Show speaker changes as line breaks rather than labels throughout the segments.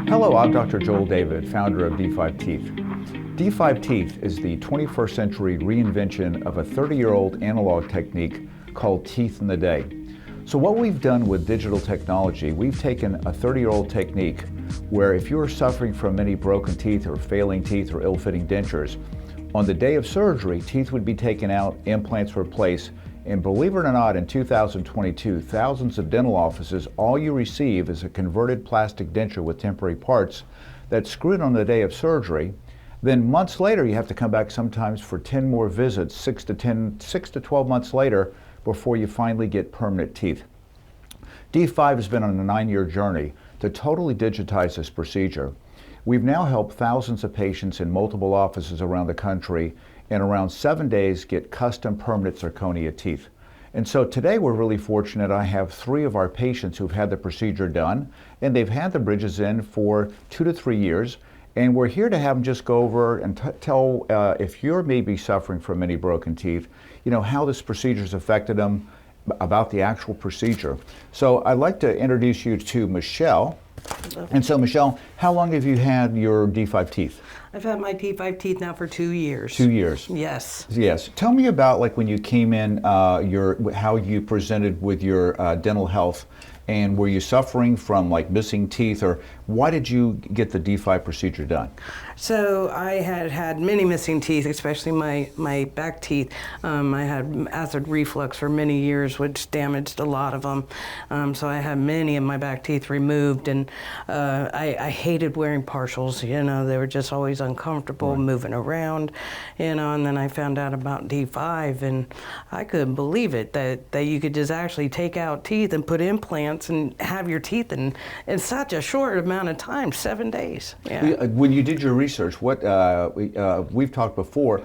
Hello, I'm Dr. Joel David, founder of D5teeth. D5teeth is the 21st century reinvention of a 30-year-old analog technique called teeth in the day. So what we've done with digital technology, we've taken a 30-year-old technique where if you're suffering from many broken teeth or failing teeth or ill-fitting dentures, on the day of surgery, teeth would be taken out, implants replaced, and believe it or not, in 2022, thousands of dental offices, all you receive is a converted plastic denture with temporary parts that's screwed on the day of surgery. Then months later, you have to come back sometimes for 10 more visits, 6 to 12 months later, before you finally get permanent teeth. D5 has been on a 9-year journey to totally digitize this procedure. We've now helped thousands of patients in multiple offices around the country in around 7 days get custom permanent zirconia teeth. And so today we're really fortunate. I have 3 of our patients who've had the procedure done, and they've had the bridges in for 2 to 3 years. And we're here to have them just go over and tell if you're maybe suffering from any broken teeth, how this procedure's affected them, about the actual procedure. So I'd like to introduce you to Michelle. And so Michelle, how long have you had your D5 teeth?
I've had my D5 teeth now for 2 years.
2 years?
Yes.
Yes. Tell me about when you came in, how you presented with your dental health, and were you suffering from missing teeth, or why did you get the D5 procedure done?
So I had many missing teeth, especially my back teeth. I had acid reflux for many years, which damaged a lot of them. So I had many of my back teeth removed, and I hated wearing partials. They were just always uncomfortable, moving around, and then I found out about D5, and I couldn't believe it, that you could just actually take out teeth and put implants and have your teeth in such a short amount of time, 7 days. Yeah.
When you did your research, what we've talked before,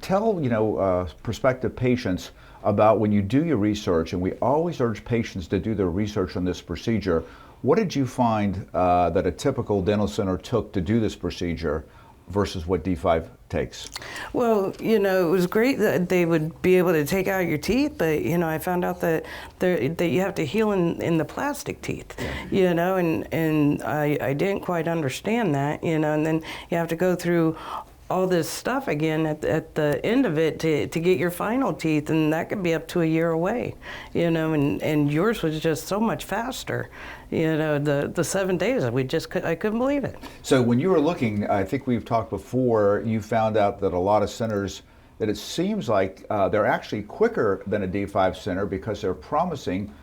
tell prospective patients about when you do your research, and we always urge patients to do their research on this procedure. What did you find that a typical dental center took to do this procedure versus what D5 takes? Well,
it was great that they would be able to take out your teeth, but I found out that you have to heal in the plastic teeth, and I didn't quite understand that, and then you have to go through all this stuff again at the end of it to get your final teeth, and that could be up to a year away, and yours was just so much faster. The 7 days, I couldn't believe it.
So when you were looking, I think we've talked before, you found out that a lot of centers, that it seems like they're actually quicker than a D5 center because they're promising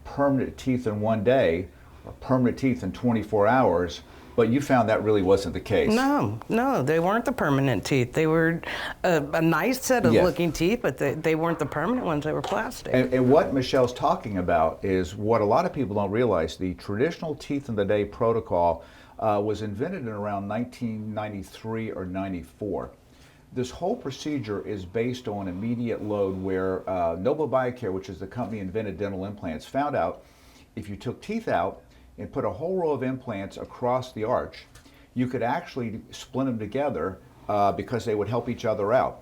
permanent teeth in 1 day, or permanent teeth in 24 hours. But you found that really wasn't the case.
No, they weren't the permanent teeth. They were a nice set of looking teeth, but they weren't the permanent ones. They were plastic.
And what Michelle's talking about is what a lot of people don't realize. The traditional teeth in the day protocol was invented in around 1993 or 94. This whole procedure is based on immediate load, where Noble Biocare, which is the company that invented dental implants, found out if you took teeth out and put a whole row of implants across the arch, you could actually splint them together because they would help each other out.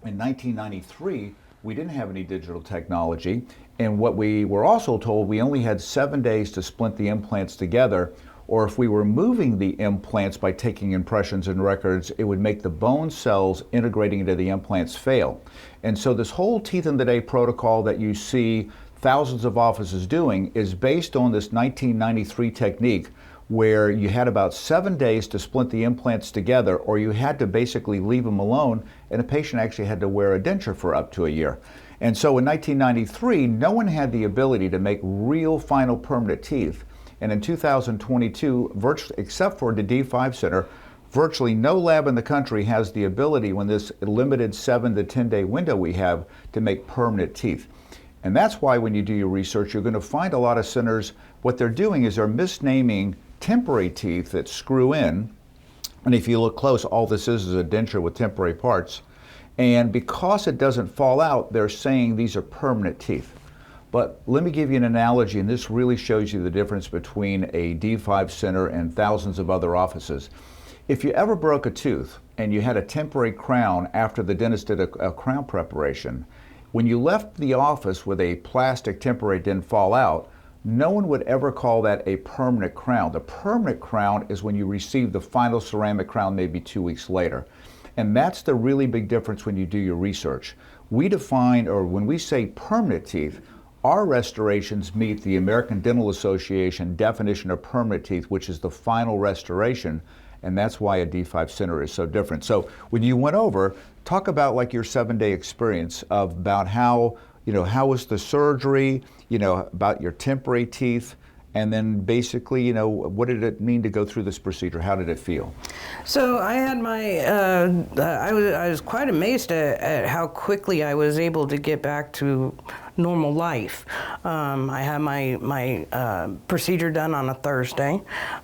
In 1993, we didn't have any digital technology, and what we were also told, we only had 7 days to splint the implants together, or if we were moving the implants by taking impressions and records, it would make the bone cells integrating into the implants fail. And so this whole teeth in the day protocol that you see thousands of offices doing is based on this 1993 technique, where you had about 7 days to splint the implants together, or you had to basically leave them alone, and a patient actually had to wear a denture for up to a year. And so in 1993, no one had the ability to make real final permanent teeth. And in 2022, virtually, except for the D5 Center, virtually no lab in the country has the ability, when this limited 7 to 10 day window we have, to make permanent teeth. And that's why when you do your research, you're going to find a lot of centers, what they're doing is they're misnaming temporary teeth that screw in. And if you look close, all this is a denture with temporary parts. And because it doesn't fall out, they're saying these are permanent teeth. But let me give you an analogy, and this really shows you the difference between a D5 center and thousands of other offices. If you ever broke a tooth and you had a temporary crown after the dentist did a crown preparation, When you left the office with a plastic temporary didn't fall out, no one would ever call that a permanent crown. The permanent crown is when you receive the final ceramic crown maybe 2 weeks later. And that's the really big difference when you do your research. We define, or when we say permanent teeth, our restorations meet the American Dental Association definition of permanent teeth, which is the final restoration, and that's why a D5 center is so different. So when you went over, talk about like your 7-day experience of about how, how was the surgery, about your temporary teeth, and then basically, what did it mean to go through this procedure? How did it feel?
So I had I was quite amazed at how quickly I was able to get back to normal life. I had my procedure done on a Thursday,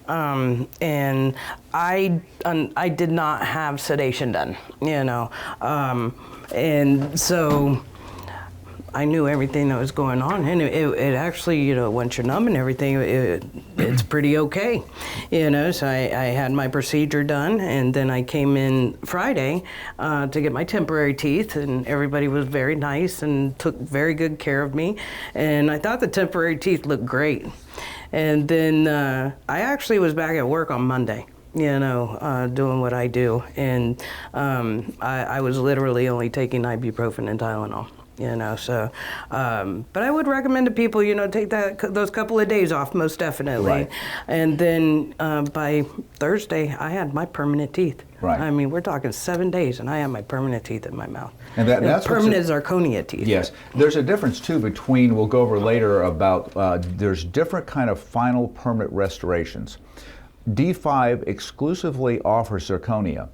and I did not have sedation done, and so I knew everything that was going on, and it actually, once you're numb and everything, it's pretty okay, So I had my procedure done, and then I came in Friday to get my temporary teeth, and everybody was very nice and took very good care of me, and I thought the temporary teeth looked great. And then I actually was back at work on Monday. Doing what I do, and I was literally only taking ibuprofen and Tylenol. But I would recommend to people, take those couple of days off, most definitely.
Right.
And then by Thursday, I had my permanent teeth.
Right.
I mean, we're talking 7 days, and I have my permanent teeth in my mouth.
And that's
permanent zirconia teeth.
Yes. There's a difference, too, between, we'll go over later about, there's different kind of final permanent restorations. D5 exclusively offers zirconia.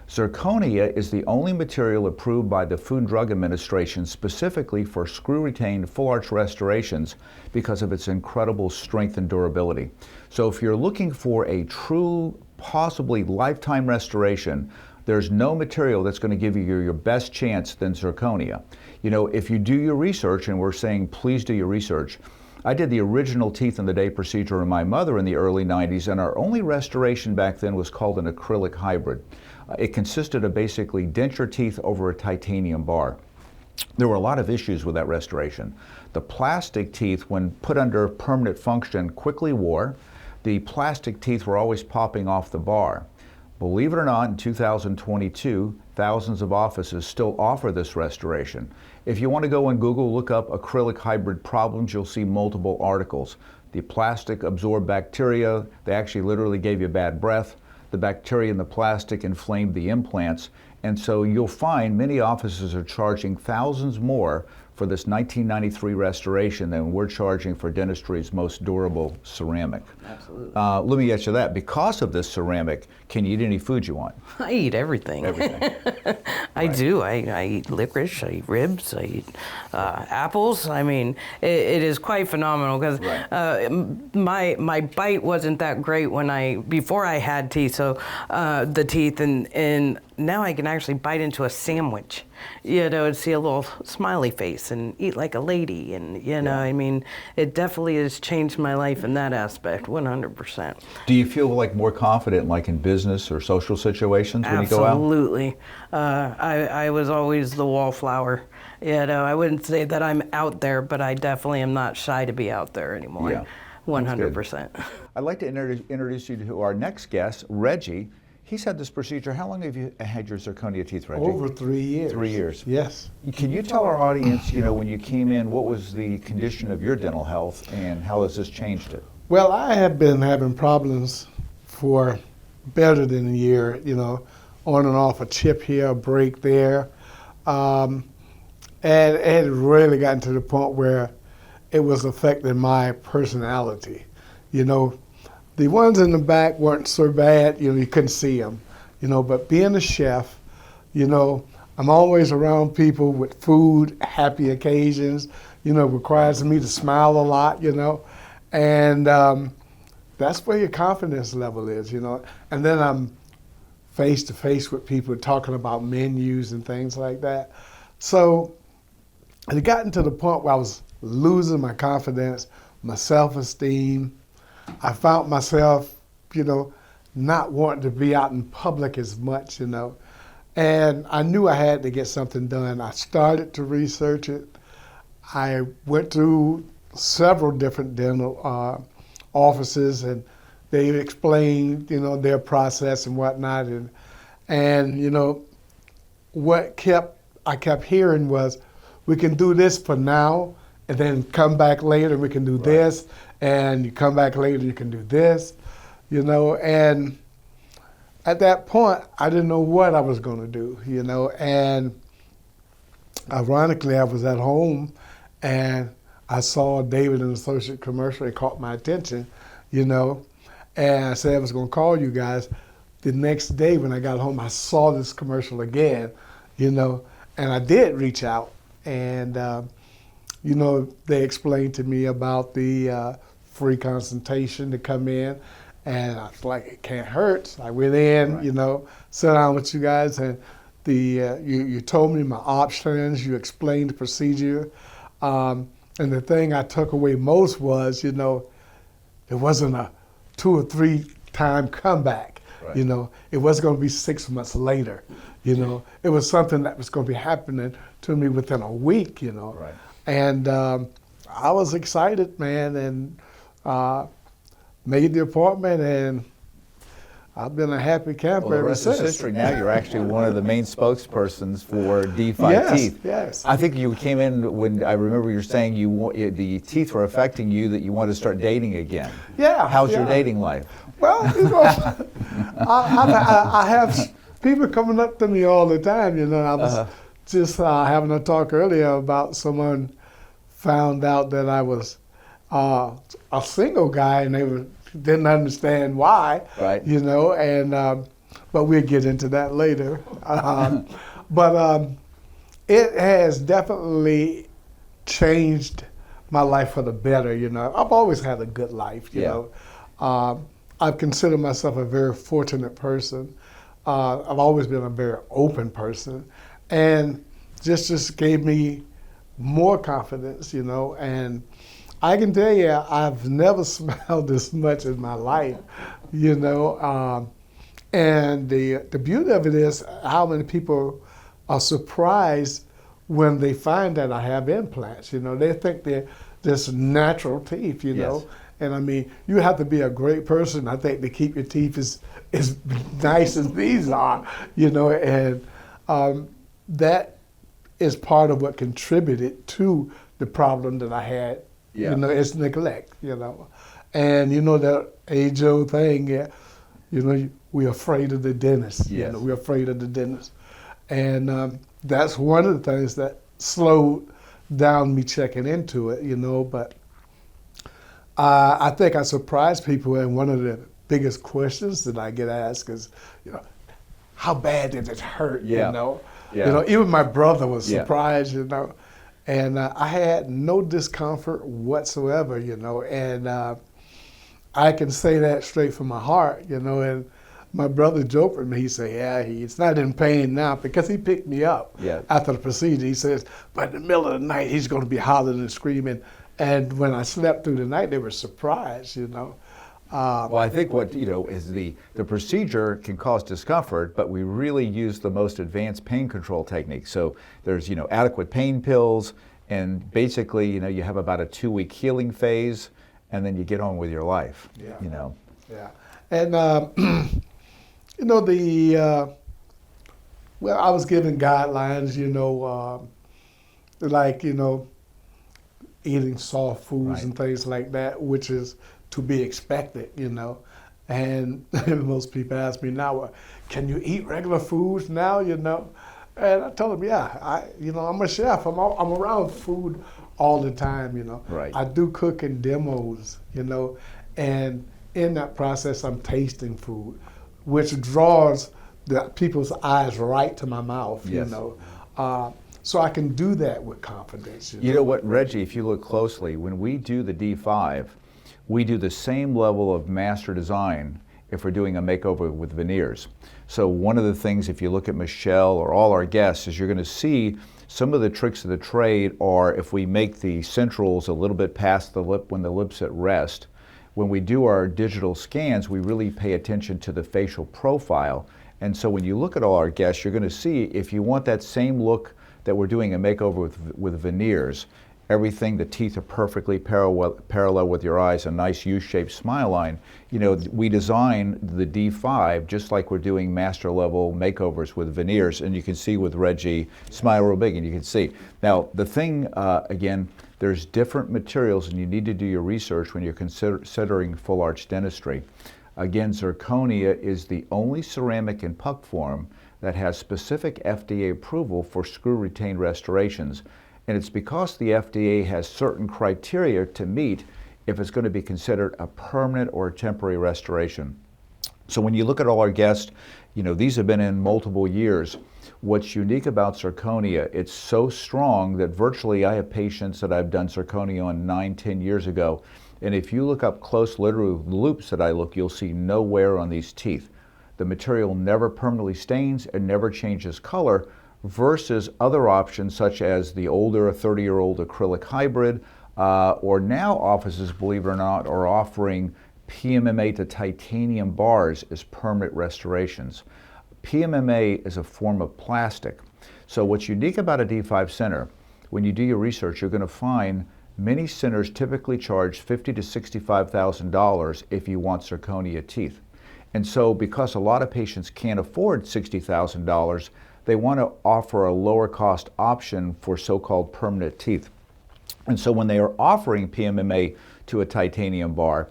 Zirconia is the only material approved by the Food and Drug Administration specifically for screw-retained full-arch restorations because of its incredible strength and durability. So if you're looking for a true, possibly lifetime restoration, there's no material that's going to give you your best chance than zirconia. If you do your research, and we're saying please do your research, I did the original teeth in the day procedure on my mother in the early 90s, and our only restoration back then was called an acrylic hybrid. It consisted of basically denture teeth over a titanium bar. There were a lot of issues with that restoration. The plastic teeth, when put under permanent function, quickly wore. The plastic teeth were always popping off the bar. Believe it or not, in 2022, thousands of offices still offer this restoration. If you want to go on Google, look up acrylic hybrid problems, you'll see multiple articles. The plastic absorbed bacteria, they actually literally gave you bad breath. The bacteria in the plastic inflamed the implants, and so you'll find many offices are charging thousands more for this 1993 restoration than we're charging for dentistry's most durable ceramic.
Absolutely.
Let me ask you that. Because of this ceramic, can you eat any food you want?
I eat everything.
Everything.
I do. I eat licorice, I eat ribs, I eat apples. I mean, it is quite phenomenal because my bite wasn't that great before I had teeth. So the teeth, and now I can actually bite into a sandwich, and see a little smiley face and eat like a lady, and I mean, it definitely has changed my life in that aspect, 100%.
Do you feel like more confident, like in business or social situations when you go out?
Absolutely. I was always the wallflower. I wouldn't say that I'm out there, but I definitely am not shy to be out there anymore.
Yeah,
100%.
I'd like to introduce you to our next guest, Reggie. He's had this procedure. How long have you had your zirconia teeth, Reggie?
Over 3 years.
3 years.
Yes.
Can you tell our audience, when you came in, what was the condition of your dental health and how has this changed it?
Well, I have been having problems for better than a year, on and off, a chip here, a break there. And it had really gotten to the point where it was affecting my personality. The ones in the back weren't so bad, you couldn't see them, but being a chef, I'm always around people with food, happy occasions, requires me to smile a lot, and that's where your confidence level is, and then I'm face to face with people talking about menus and things like that. So it had gotten to the point where I was losing my confidence, my self-esteem. I found myself, not wanting to be out in public as much, And I knew I had to get something done. I started to research it. I went through several different dental offices, and they explained, their process and whatnot. And what I kept hearing was, we can do this for now, and then come back later, we can do this, and you come back later, you can do this, and at that point, I didn't know what I was going to do, and ironically, I was at home, and I saw a David and Associate commercial. It caught my attention, and I said I was going to call you guys. The next day when I got home, I saw this commercial again, and I did reach out, and they explained to me about the free consultation to come in, and I was like, it can't hurt. So I went in, sat down with you guys, and you told me my options, you explained the procedure, and the thing I took away most was, it wasn't a 2 or 3 time comeback.
Right.
It wasn't going to be 6 months later. It was something that was going to be happening to me within a week.
Right.
And I was excited, man, and made the appointment, and I've been a happy camper
Well, the
ever
rest
since.
is history. Now you're actually one of the main spokespersons for D5teeth.
Yes.
I think you came in when I remember you were saying the teeth were affecting you, that you wanted to start dating again.
Yeah.
How's your
yeah.
dating life?
Well, I have people coming up to me all the time. I was just having a talk earlier about someone found out that I was a single guy, and they didn't understand why.
Right.
And but we'll get into that later. But it has definitely changed my life for the better. I've always had a good life. I've considered myself a very fortunate person. I've always been a very open person, and just gave me more confidence, and I can tell you, I've never smiled this much in my life, and the beauty of it is how many people are surprised when they find that I have implants. They think they're just natural teeth,
Yes.
And I mean, you have to be a great person, I think, to keep your teeth as nice as these are, and that is part of what contributed to the problem that I had.
Yeah.
It's neglect, and that age-old thing, we're afraid of the dentist.
Yes.
We're afraid of the dentist, and that's one of the things that slowed down me checking into it, but I think I surprised people, and one of the biggest questions that I get asked is, how bad did it hurt?
Yeah. Yeah.
Even my brother was
Yeah.
surprised, and I had no discomfort whatsoever, and I can say that straight from my heart, and my brother joked with me. He said, yeah, he's not in pain now, because he picked me up after the procedure. He says, but in the middle of the night, he's going to be hollering and screaming. And when I slept through the night, they were surprised,
Well, I think what is the procedure can cause discomfort, but we really use the most advanced pain control technique. So there's adequate pain pills, and basically you have about a 2-week healing phase, and then you get on with your life.
Yeah. Yeah, and well, I was given guidelines, like eating soft foods
Right.
and things like that, which is to be expected, And most people ask me now, well, can you eat regular foods now, And I told them, yeah, I'm a chef. I'm around food all the time,
Right.
I do cooking demos, and in that process, I'm tasting food, which draws the people's eyes right to my mouth,
Yes.
So I can do that with confidence.
You know what, Reggie, if you look closely, when we do the D5, we do the same level of master design if we're doing a makeover with veneers. So one of the things, if you look at Michelle or all our guests, is you're going to see some of the tricks of the trade are if we make the centrals a little bit past the lip when the lip's at rest. When we do our digital scans, we really pay attention to the facial profile, And so when you look at all our guests, you're going to see if you want that same look that we're doing a makeover with veneers, everything, the teeth are perfectly parallel with your eyes, a nice U-shaped smile line. You know, we design the D5 just like we're doing master level makeovers with veneers, and you can see with Reggie, smile real big and you can see. Now, the thing, again, there's different materials and you need to do your research when you're considering full arch dentistry. Again, zirconia is the only ceramic in puck form that has specific FDA approval for screw retained restorations. And it's because the FDA has certain criteria to meet if it's going to be considered a permanent or a temporary restoration. So when you look at all our guests, you know, these have been in multiple years. What's unique about zirconia, it's so strong that virtually I have patients that I've done zirconia on 9-10 years ago. And if you look up close, literally loops that I look, you'll see no wear on these teeth. The material never permanently stains and never changes color, versus other options such as the older 30-year-old acrylic hybrid, or now offices, believe it or not, are offering PMMA to titanium bars as permanent restorations. PMMA is a form of plastic. So what's unique about a D5 center, when you do your research, you're going to find many centers typically charge $50,000 to $65,000 if you want zirconia teeth. And so because a lot of patients can't afford $60,000, they want to offer a lower cost option for so-called permanent teeth. And so when they are offering PMMA to a titanium bar,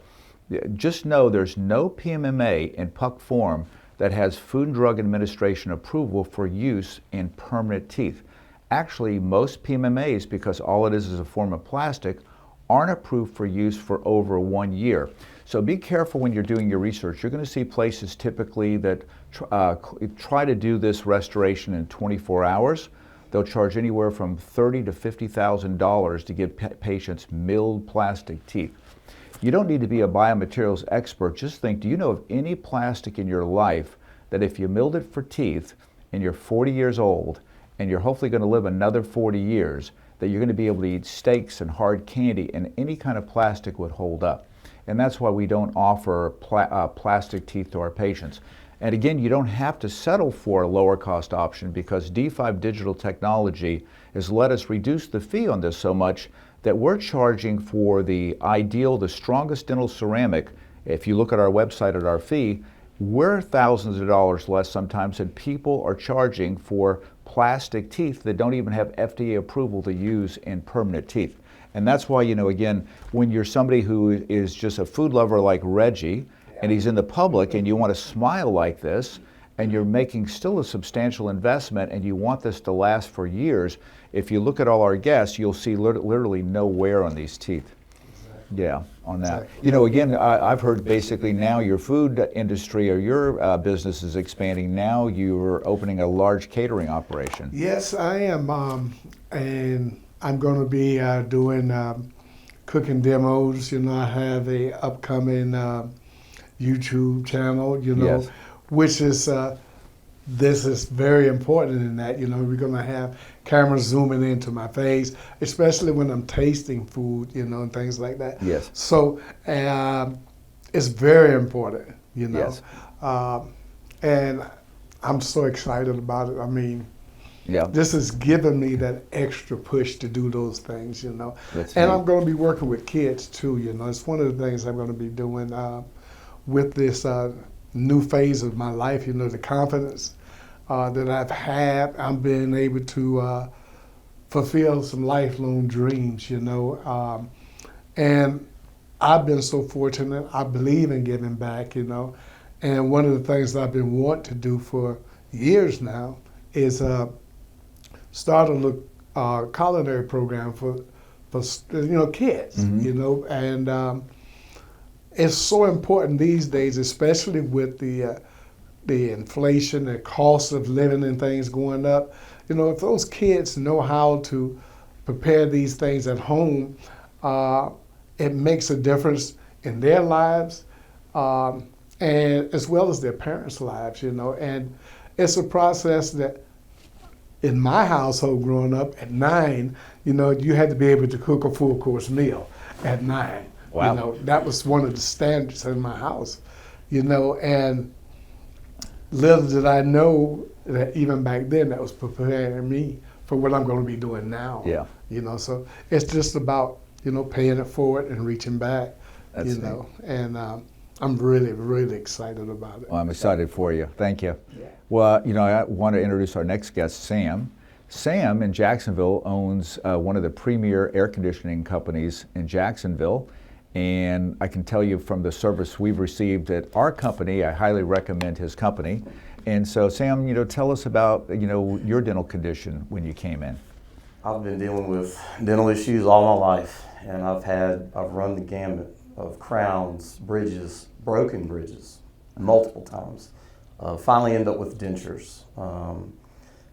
just know there's no PMMA in puck form that has Food and Drug Administration approval for use in permanent teeth. Actually, most PMMAs, because all it is a form of plastic, aren't approved for use for over 1 year. So be careful when you're doing your research. You're going to see places typically that try to do this restoration in 24 hours. They'll charge anywhere from $30,000 to $50,000 to give patients milled plastic teeth. You don't need to be a biomaterials expert. Just think, do you know of any plastic in your life that if you milled it for teeth and you're 40 years old and you're hopefully going to live another 40 years, that you're going to be able to eat steaks and hard candy and any kind of plastic would hold up? And that's why we don't offer plastic teeth to our patients. And again, you don't have to settle for a lower cost option because D5 digital technology has let us reduce the fee on this so much that we're charging for the ideal, the strongest dental ceramic. If you look at our website at our fee, we're thousands of dollars less sometimes than people are charging for plastic teeth that don't even have FDA approval to use in permanent teeth. And that's why, you know, again, when you're somebody who is just a food lover like Reggie, and he's in the public and you want to smile like this, and you're making still a substantial investment and you want this to last for years, if you look at all our guests, you'll see literally no wear on these teeth. Exactly. Yeah, on that. Exactly. You know, again, I've heard basically now your food industry or your business is expanding. Now you're opening a large catering operation.
Yes, I am. And I'm going to be doing cooking demos. You know, I have a upcoming YouTube channel, you know, yes, which is, this is very important in that, you know, we're going to have cameras zooming into my face, especially when I'm tasting food, you know, and things like that.
Yes.
So it's very important, you know.
Yes.
And I'm so excited about it. I mean,
yeah,
this has given me that extra push to do those things, you know.
That's
and
neat.
I'm going to be working with kids too, you know. It's one of the things I'm going to be doing with this new phase of my life, you know, the confidence that I've had. I'm being able to fulfill some lifelong dreams, you know. And I've been so fortunate. I believe in giving back, you know. And one of the things that I've been wanting to do for years now is start a little culinary program for you know, kids, mm-hmm, you know. And it's so important these days, especially with the inflation, the cost of living and things going up. You know, if those kids know how to prepare these things at home, it makes a difference in their lives, and as well as their parents' lives, you know. And it's a process that in my household growing up at 9, you know, you had to be able to cook a full course meal at 9.
Wow.
You know, that was one of the standards in my house, you know. And little did I know that even back then that was preparing me for what I'm going to be doing now.
Yeah.
So it's just about, paying it forward and reaching back,
That's
and I'm really, really excited about it.
Well, I'm excited for you. Thank you. Yeah. Well, I want to introduce our next guest, Sam. Sam in Jacksonville owns one of the premier air conditioning companies in Jacksonville. And I can tell you from the service we've received at our company, I highly recommend his company. And so, Sam, tell us about, your dental condition when you came in.
I've been dealing with dental issues all my life, and I've run the gamut of crowns, bridges, broken bridges, multiple times. Finally ended up with dentures,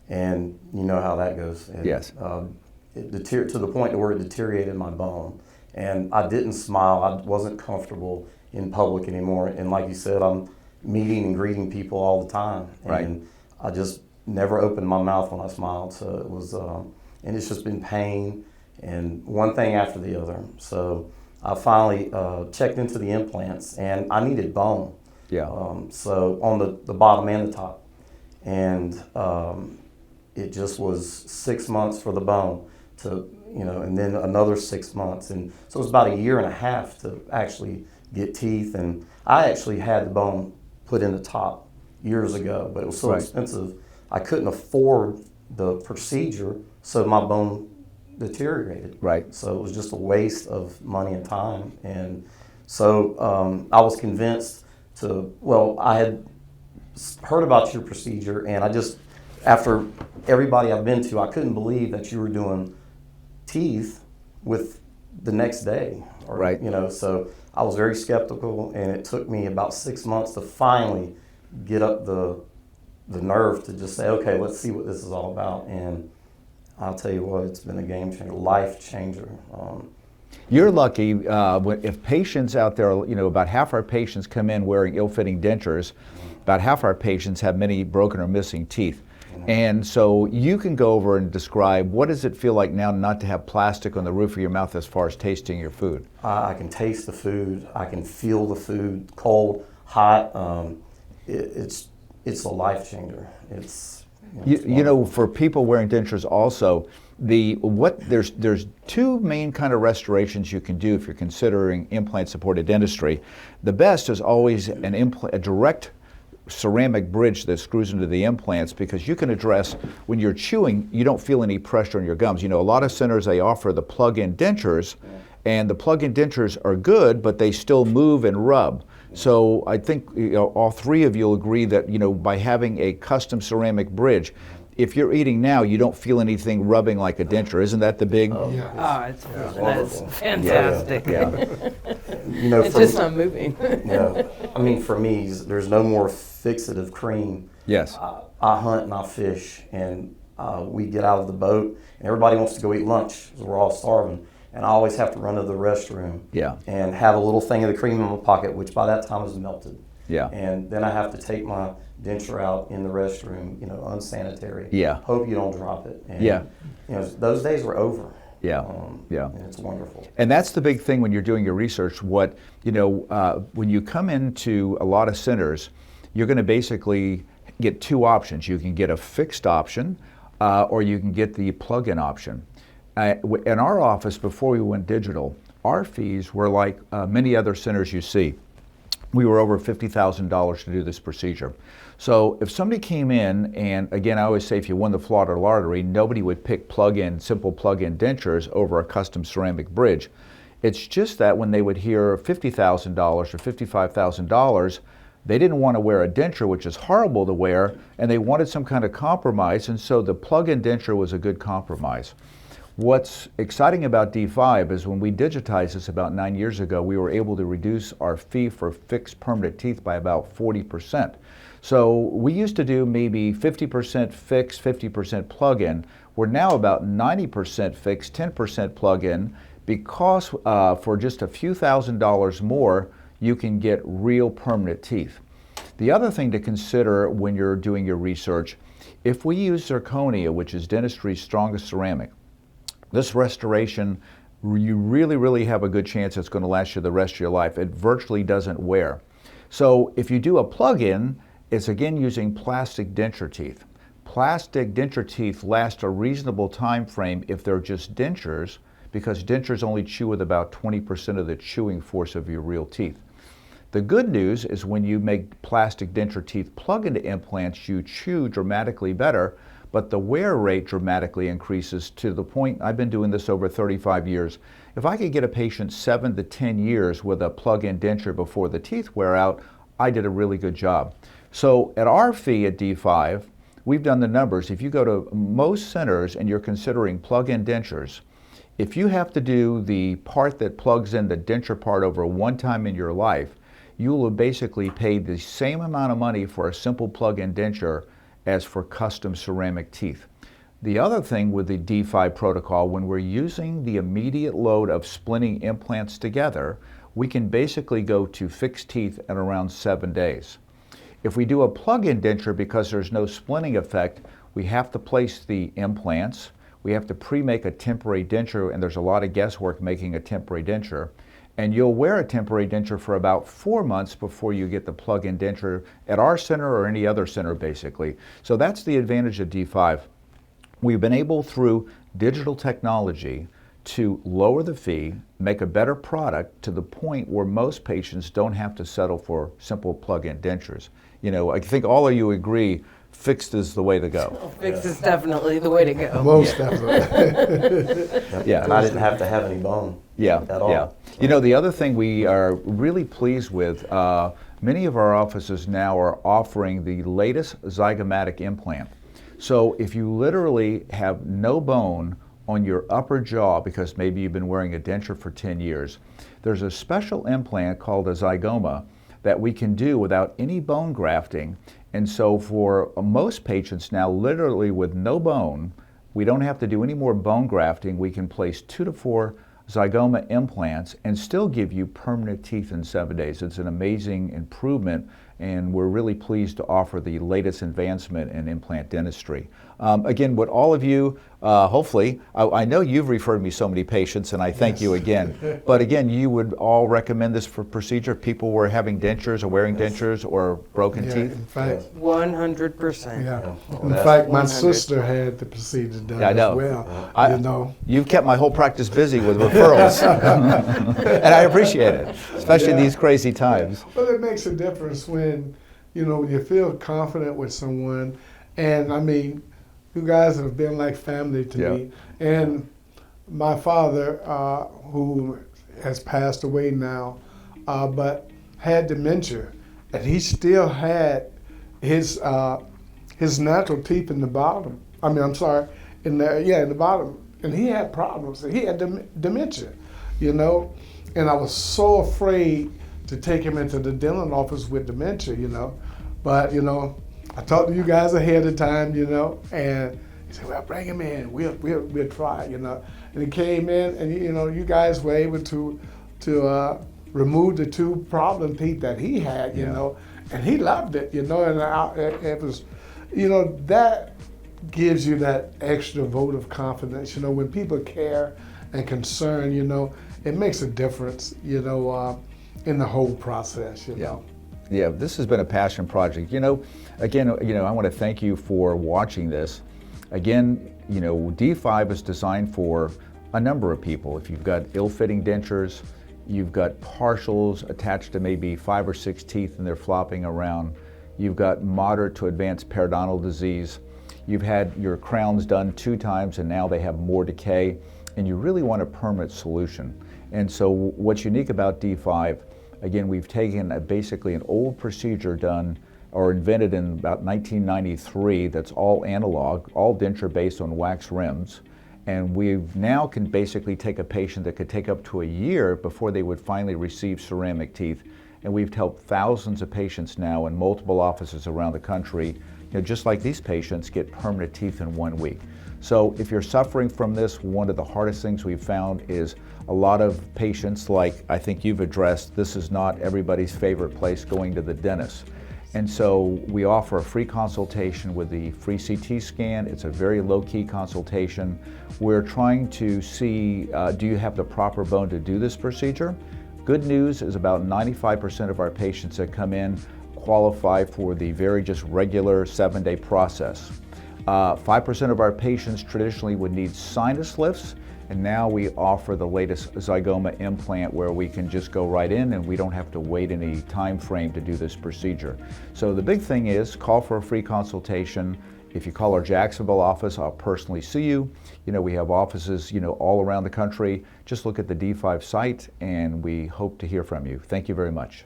and you know how that goes.
Yes.
To the point where it deteriorated my bone, and I didn't smile. I wasn't comfortable in public anymore, and like you said, I'm meeting and greeting people all the time,
Right.
and I just never opened my mouth when I smiled. So it was, and it's just been pain and one thing after the other. So I finally checked into the implants, and I needed bone.
Yeah.
So on the bottom and the top, and it just was 6 months for the bone to, and then another 6 months, and so it was about a year and a half to actually get teeth. And I actually had the bone put in the top years ago, but it was so
Right.
expensive I couldn't afford the procedure, so my bone deteriorated.
Right.
So it was just a waste of money and time. And so I was convinced I had heard about your procedure, and I just, after everybody I've been to, I couldn't believe that you were doing teeth with the next day.
Right.
So I was very skeptical, and it took me about 6 months to finally get up the nerve to just say, okay, let's see what this is all about. And I'll tell you what, it's been a game changer, life changer.
You're lucky if patients out there, about half our patients come in wearing ill-fitting dentures, about half our patients have many broken or missing teeth. And so you can go over and describe, what does it feel like now not to have plastic on the roof of your mouth as far as tasting your food?
I can taste the food. I can feel the food, cold, hot. It's a life changer. It's
for people wearing dentures also, there's two main kind of restorations you can do if you're considering implant-supported dentistry. The best is always a direct ceramic bridge that screws into the implants, because you can address, when you're chewing, you don't feel any pressure in your gums. A lot of centers, they offer the plug-in dentures, and the plug-in dentures are good, but they still move and rub. So I think all three of you will agree that by having a custom ceramic bridge, if you're eating now, you don't feel anything rubbing like a denture. Isn't that the big?
That's fantastic.
Yeah.
It's just not moving.
I mean, for me, there's no more fixative cream.
Yes.
I hunt and I fish, and we get out of the boat, and everybody wants to go eat lunch because we're all starving. And I always have to run to the restroom and have a little thing of the cream in my pocket, which by that time is melted.
Yeah.
And then I have to take my denture out in the restroom, unsanitary.
Yeah.
Hope you don't drop it. And,
Yeah.
Those days were over.
Yeah.
And it's wonderful.
And that's the big thing when you're doing your research. When you come into a lot of centers, you're going to basically get two options. You can get a fixed option, or you can get the plug-in option. In our office, before we went digital, our fees were like many other centers you see. We were over $50,000 to do this procedure. So if somebody came in, and again, I always say if you won the Florida lottery, nobody would pick simple plug-in dentures over a custom ceramic bridge. It's just that when they would hear $50,000 or $55,000, they didn't want to wear a denture, which is horrible to wear, and they wanted some kind of compromise, and so the plug-in denture was a good compromise. What's exciting about D5 is when we digitized this about 9 years ago, we were able to reduce our fee for fixed permanent teeth by about 40%. So we used to do maybe 50% fixed, 50% plug-in. We're now about 90% fixed, 10% plug-in, because for just a few $1,000s more, you can get real permanent teeth. The other thing to consider when you're doing your research, if we use zirconia, which is dentistry's strongest ceramic, this restoration, you really, really have a good chance it's going to last you the rest of your life. It virtually doesn't wear. So if you do a plug-in, is again using plastic denture teeth. Plastic denture teeth last a reasonable time frame if they're just dentures, because dentures only chew with about 20% of the chewing force of your real teeth. The good news is when you make plastic denture teeth plug into implants, you chew dramatically better, but the wear rate dramatically increases to the point, I've been doing this over 35 years, if I could get a patient 7 to 10 years with a plug-in denture before the teeth wear out, I did a really good job. So at our fee at D5, we've done the numbers. If you go to most centers and you're considering plug-in dentures, if you have to do the part that plugs in the denture part over one time in your life, you will have basically paid the same amount of money for a simple plug-in denture as for custom ceramic teeth. The other thing with the D5 protocol, when we're using the immediate load of splinting implants together, we can basically go to fixed teeth in around 7 days. If we do a plug-in denture, because there's no splinting effect, we have to place the implants, we have to pre-make a temporary denture, and there's a lot of guesswork making a temporary denture. And you'll wear a temporary denture for about 4 months before you get the plug-in denture at our center or any other center, basically. So that's the advantage of D5. We've been able, through digital technology, to lower the fee, make a better product to the point where most patients don't have to settle for simple plug-in dentures. You know, I think all of you agree fixed is the way to go.
Fixed is definitely the way to go.
Most definitely.
Yeah.
And I didn't have to have any bone.
Yeah,
At all.
yeah. You know, the other thing we are really pleased with, many of our offices now are offering the latest zygomatic implant. So if you literally have no bone on your upper jaw because maybe you've been wearing a denture for 10 years, there's a special implant called a zygoma that we can do without any bone grafting. And so for most patients now, literally with no bone, we don't have to do any more bone grafting. We can place 2 to 4 zygoma implants and still give you permanent teeth in 7 days. It's an amazing improvement, and we're really pleased to offer the latest advancement in implant dentistry. Again, what all of you, hopefully, I know you've referred me so many patients, and I thank you again. But again, you would all recommend this for procedure if people were having dentures or wearing dentures or broken teeth?
In fact,
100%.
yeah.
Oh,
In
that's
fact, my
100.
sister had the procedure done
Yeah, I know.
as well.
I-
You know.
You've kept my whole practice busy with referrals, and I appreciate it, especially
Yeah.
these crazy times.
Well, it makes a difference when, you know, when you feel confident with someone. And I mean, you guys have been like family to
Yeah.
me. And my father, who has passed away now, but had dementia, and he still had his natural teeth in the bottom. I mean, I'm sorry, in the bottom. And he had problems. He had dementia, you know. And I was so afraid to take him into the dental office with dementia, you know. But, you know, I talked to you guys ahead of time, you know, and he said, well, bring him in. We'll try, you know. And he came in, and, you know, you guys were able to remove the 2 problem teeth that he had, you know. And he loved it, you know. And it was, you know, that gives you that extra vote of confidence. You know, when people care and concern, you know, it makes a difference, you know, in the whole process, you know.
Yeah, this has been a passion project. You know, again, you know, I want to thank you for watching this. Again, you know, D5 is designed for a number of people. If you've got ill-fitting dentures, you've got partials attached to maybe 5 or 6 teeth and they're flopping around, you've got moderate to advanced periodontal disease, you've had your crowns done 2 times and now they have more decay, and you really want a permanent solution. And so what's unique about D5, again, we've taken basically an old procedure done or invented in about 1993 that's all analog, all denture-based on wax rims. And we now can basically take a patient that could take up to a year before they would finally receive ceramic teeth. And we've helped thousands of patients now in multiple offices around the country, you know, just like these patients, get permanent teeth in 1 week. So if you're suffering from this, one of the hardest things we've found is a lot of patients, like I think you've addressed, this is not everybody's favorite place, going to the dentist. And so we offer a free consultation with the free CT scan. It's a very low-key consultation. We're trying to see, do you have the proper bone to do this procedure? Good news is about 95% of our patients that come in qualify for the very just regular 7-day process. 5% of our patients traditionally would need sinus lifts, and now we offer the latest zygoma implant where we can just go right in and we don't have to wait any time frame to do this procedure. So the big thing is call for a free consultation. If you call our Jacksonville office, I'll personally see you. You know, we have offices, you know, all around the country. Just look at the D5 site and we hope to hear from you. Thank you very much.